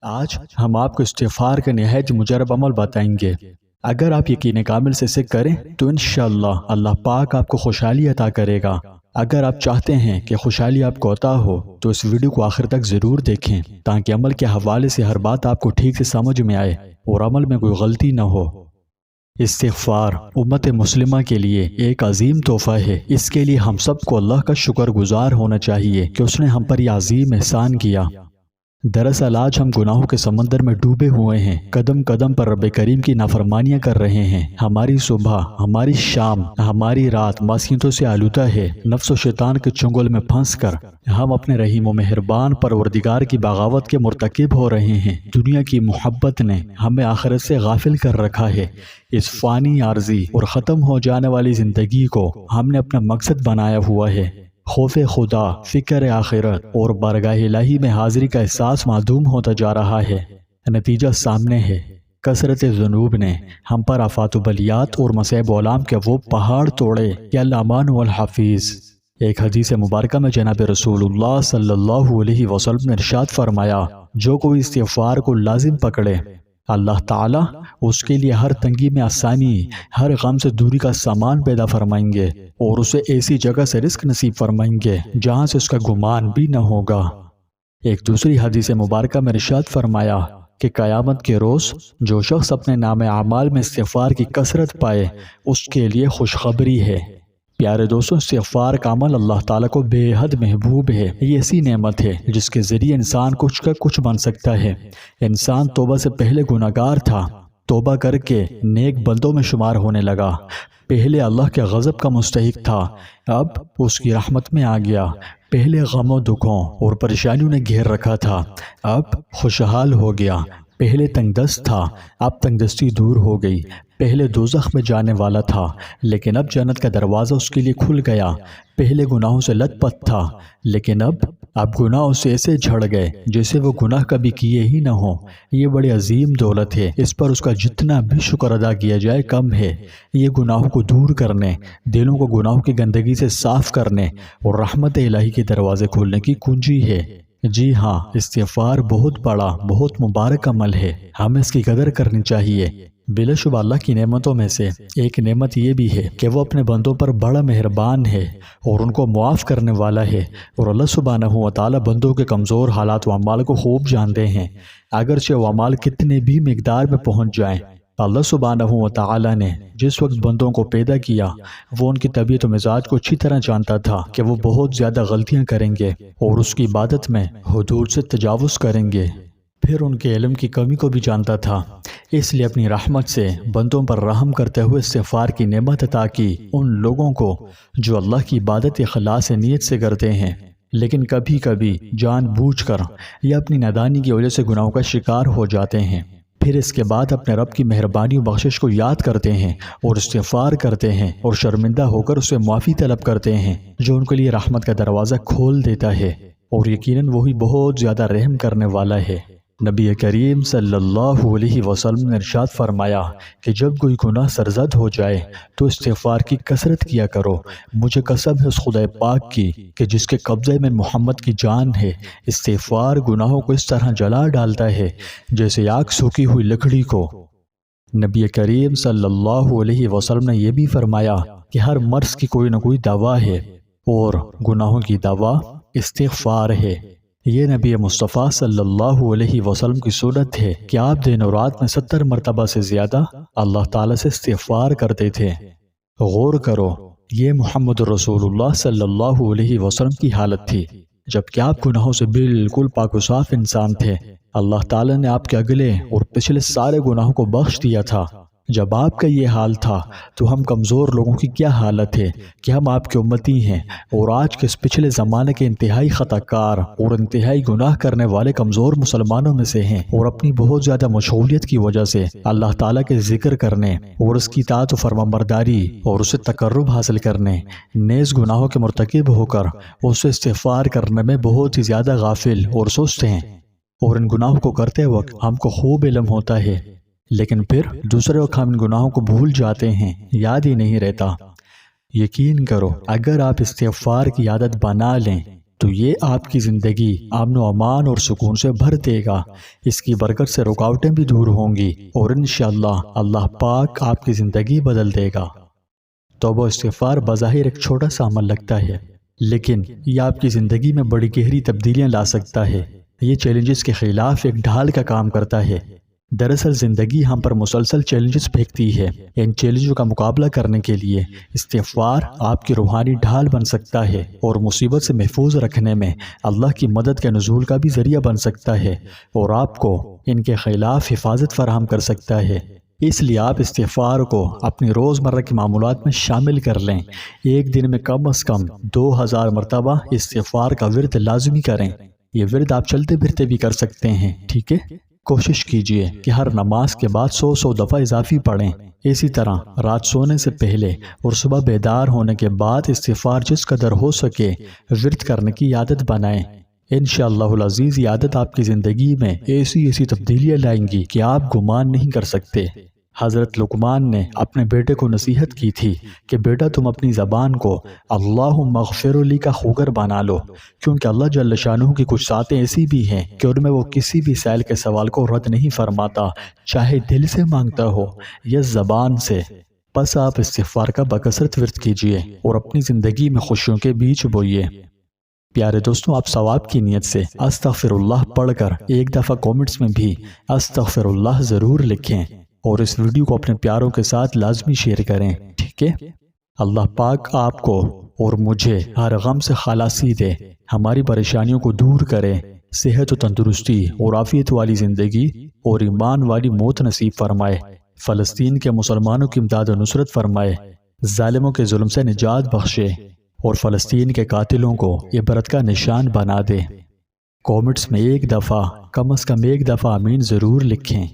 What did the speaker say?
آج ہم آپ کو استغفار کا نہایت مجرب عمل بتائیں گے۔ اگر آپ یقین کامل سے اسے کریں تو انشاءاللہ اللہ پاک آپ کو خوشحالی عطا کرے گا۔ اگر آپ چاہتے ہیں کہ خوشحالی آپ کو عطا ہو تو اس ویڈیو کو آخر تک ضرور دیکھیں تاکہ عمل کے حوالے سے ہر بات آپ کو ٹھیک سے سمجھ میں آئے اور عمل میں کوئی غلطی نہ ہو۔ استغفار امت مسلمہ کے لیے ایک عظیم تحفہ ہے۔ اس کے لیے ہم سب کو اللہ کا شکر گزار ہونا چاہیے کہ اس نے ہم پر یہ عظیم احسان کیا۔ دراصل آج ہم گناہوں کے سمندر میں ڈوبے ہوئے ہیں، قدم قدم پر رب کریم کی نافرمانیاں کر رہے ہیں۔ ہماری صبح، ہماری شام، ہماری رات معصیتوں سے آلودہ ہے۔ نفس و شیطان کے چنگل میں پھنس کر ہم اپنے رحیم و مہربان پروردگار کی بغاوت کے مرتکب ہو رہے ہیں۔ دنیا کی محبت نے ہمیں آخرت سے غافل کر رکھا ہے۔ اس فانی عارضی اور ختم ہو جانے والی زندگی کو ہم نے اپنا مقصد بنایا ہوا ہے۔ خوف خدا، فکر آخرت اور بارگاہ الہی میں حاضری کا احساس معدوم ہوتا جا رہا ہے۔ نتیجہ سامنے ہے۔ کثرت ذنوب نے ہم پر آفات و بلیات اور مصائب اعلام کے وہ پہاڑ توڑے کہ الامان والحفیظ۔ ایک حدیث مبارکہ میں جناب رسول اللہ صلی اللہ علیہ وسلم نے ارشاد فرمایا، جو کوئی استغفار کو لازم پکڑے اللہ تعالیٰ اس کے لیے ہر تنگی میں آسانی، ہر غم سے دوری کا سامان پیدا فرمائیں گے اور اسے ایسی جگہ سے رزق نصیب فرمائیں گے جہاں سے اس کا گمان بھی نہ ہوگا۔ ایک دوسری حدیث مبارکہ میں ارشاد فرمایا کہ قیامت کے روز جو شخص اپنے نام اعمال میں استغفار کی کثرت پائے اس کے لیے خوشخبری ہے۔ پیارے دوستوں، استغفار کا عمل اللہ تعالیٰ کو بے حد محبوب ہے۔ یہ ایسی نعمت ہے جس کے ذریعے انسان کچھ کا کچھ بن سکتا ہے۔ انسان توبہ سے پہلے گناہگار تھا، توبہ کر کے نیک بندوں میں شمار ہونے لگا۔ پہلے اللہ کے غضب کا مستحق تھا، اب اس کی رحمت میں آ گیا۔ پہلے غم و دکھوں اور پریشانیوں نے گھیر رکھا تھا، اب خوشحال ہو گیا۔ پہلے تنگ دست تھا، اب تنگ دستی دور ہو گئی۔ پہلے دوزخ میں جانے والا تھا لیکن اب جنت کا دروازہ اس کے لیے کھل گیا۔ پہلے گناہوں سے لت پت تھا لیکن اب گناہ اسے ایسے جھڑ گئے جیسے وہ گناہ کبھی کیے ہی نہ ہوں۔ یہ بڑی عظیم دولت ہے، اس پر اس کا جتنا بھی شکر ادا کیا جائے کم ہے۔ یہ گناہوں کو دور کرنے، دلوں کو گناہوں کی گندگی سے صاف کرنے اور رحمت الہی کے دروازے کھولنے کی کنجی ہے۔ جی ہاں، استغفار بہت بڑا، بہت مبارک عمل ہے، ہمیں اس کی قدر کرنی چاہیے۔ بلا شبہ اللہ کی نعمتوں میں سے ایک نعمت یہ بھی ہے کہ وہ اپنے بندوں پر بڑا مہربان ہے اور ان کو معاف کرنے والا ہے، اور اللہ سبحانہ و تعالیٰ بندوں کے کمزور حالات و اعمال کو خوب جانتے ہیں۔ اگرچہ وہ اعمال کتنے بھی مقدار میں پہنچ جائیں، اللہ سبحانہ و تعالیٰ نے جس وقت بندوں کو پیدا کیا وہ ان کی طبیعت و مزاج کو اچھی طرح جانتا تھا کہ وہ بہت زیادہ غلطیاں کریں گے اور اس کی عبادت میں حدود سے تجاوز کریں گے۔ پھر ان کے علم کی کمی کو بھی جانتا تھا، اس لیے اپنی رحمت سے بندوں پر رحم کرتے ہوئے استغفار کی نعمت عطا کی ان لوگوں کو جو اللہ کی عبادت اخلاص نیت سے کرتے ہیں لیکن کبھی کبھی جان بوجھ کر یا اپنی نادانی کی وجہ سے گناہوں کا شکار ہو جاتے ہیں۔ پھر اس کے بعد اپنے رب کی مہربانی و بخشش کو یاد کرتے ہیں اور استغفار کرتے ہیں اور شرمندہ ہو کر اسے معافی طلب کرتے ہیں جو ان کے لیے رحمت کا دروازہ کھول دیتا ہے، اور یقیناً وہی بہت زیادہ رحم کرنے والا ہے۔ نبی کریم صلی اللہ علیہ وسلم نے ارشاد فرمایا کہ جب کوئی گناہ سرزد ہو جائے تو استغفار کی کثرت کیا کرو۔ مجھے قسم ہے اس خدا پاک کی کہ جس کے قبضے میں محمد کی جان ہے، استغفار گناہوں کو اس طرح جلا ڈالتا ہے جیسے آگ سوکھی ہوئی لکڑی کو۔ نبی کریم صلی اللہ علیہ وسلم نے یہ بھی فرمایا کہ ہر مرض کی کوئی نہ کوئی دوا ہے اور گناہوں کی دوا استغفار ہے۔ یہ نبی مصطفیٰ صلی اللہ علیہ وسلم کی سنت ہے کہ آپ دن و رات میں 70 مرتبہ سے زیادہ اللہ تعالیٰ سے استغفار کرتے تھے۔ غور کرو، یہ محمد رسول اللہ صلی اللہ علیہ وسلم کی حالت تھی جبکہ آپ گناہوں سے بالکل پاک و صاف انسان تھے۔ اللہ تعالیٰ نے آپ کے اگلے اور پچھلے سارے گناہوں کو بخش دیا تھا۔ جب آپ کا یہ حال تھا تو ہم کمزور لوگوں کی کیا حالت ہے کہ ہم آپ کے امتی ہیں اور آج کے اس پچھلے زمانے کے انتہائی خطا کار اور انتہائی گناہ کرنے والے کمزور مسلمانوں میں سے ہیں، اور اپنی بہت زیادہ مشغولیت کی وجہ سے اللہ تعالیٰ کے ذکر کرنے اور اس کی اطاعت و فرمانبرداری اور اسے تقرب حاصل کرنے نیز گناہوں کے مرتکب ہو کر اسے استغفار کرنے میں بہت ہی زیادہ غافل اور سست ہیں۔ اور ان گناہوں کو کرتے وقت ہم کو خوب علم ہوتا ہے لیکن پھر دوسرے وقت ہم ان گناہوں کو بھول جاتے ہیں، یاد ہی نہیں رہتا۔ یقین کرو، اگر آپ استغفار کی عادت بنا لیں تو یہ آپ کی زندگی امن و امان اور سکون سے بھر دے گا۔ اس کی برکت سے رکاوٹیں بھی دور ہوں گی اور انشاءاللہ اللہ پاک آپ کی زندگی بدل دے گا۔ توبہ و استغفار بظاہر ایک چھوٹا سا عمل لگتا ہے، لیکن یہ آپ کی زندگی میں بڑی گہری تبدیلیاں لا سکتا ہے۔ یہ چیلنجز کے خلاف ایک ڈھال کا کام کرتا ہے۔ دراصل زندگی ہم پر مسلسل چیلنجز پھینکتی ہے۔ ان چیلنجوں کا مقابلہ کرنے کے لیے استغفار آپ کی روحانی ڈھال بن سکتا ہے اور مصیبت سے محفوظ رکھنے میں اللہ کی مدد کے نزول کا بھی ذریعہ بن سکتا ہے اور آپ کو ان کے خلاف حفاظت فراہم کر سکتا ہے۔ اس لیے آپ استغفار کو اپنی روزمرہ کے معمولات میں شامل کر لیں۔ ایک دن میں کم از کم 2000 مرتبہ استغفار کا ورد لازمی کریں۔ یہ ورد آپ چلتے پھرتے بھی کر سکتے ہیں، ٹھیک ہے؟ کوشش کیجئے کہ ہر نماز کے بعد 100 دفعہ اضافی پڑھیں۔ اسی طرح رات سونے سے پہلے اور صبح بیدار ہونے کے بعد استغفار جس قدر ہو سکے ورد کرنے کی عادت بنائیں۔ انشاءاللہ العزیز یہ عادت آپ کی زندگی میں ایسی تبدیلیاں لائیں گی کہ آپ گمان نہیں کر سکتے۔ حضرت لقمان نے اپنے بیٹے کو نصیحت کی تھی کہ بیٹا تم اپنی زبان کو اللہم اغفر لی کا خوگر بنا لو، کیونکہ اللہ جل شانہ کی کچھ ذاتیں ایسی بھی ہیں کہ ان میں وہ کسی بھی سائل کے سوال کو رد نہیں فرماتا، چاہے دل سے مانگتا ہو یا زبان سے۔ پس آپ استغفار کا بکثرت ورد کیجئے اور اپنی زندگی میں خوشیوں کے بیج بوئیے۔ پیارے دوستوں، آپ ثواب کی نیت سے استغفر اللہ پڑھ کر ایک دفعہ کومنٹس میں بھی استغفر اللہ ضرور لکھیں اور اس ویڈیو کو اپنے پیاروں کے ساتھ لازمی شیئر کریں، ٹھیک ہے؟ اللہ پاک آپ کو اور مجھے ہر غم سے خلاصی دے، ہماری پریشانیوں کو دور کرے، صحت و تندرستی اور عافیت والی زندگی اور ایمان والی موت نصیب فرمائے، فلسطین کے مسلمانوں کی امداد و نصرت فرمائے، ظالموں کے ظلم سے نجات بخشے اور فلسطین کے قاتلوں کو عبرت کا نشان بنا دے۔ کومنٹس میں ایک دفعہ کم از کم ایک دفعہ آمین ضرور لکھیں۔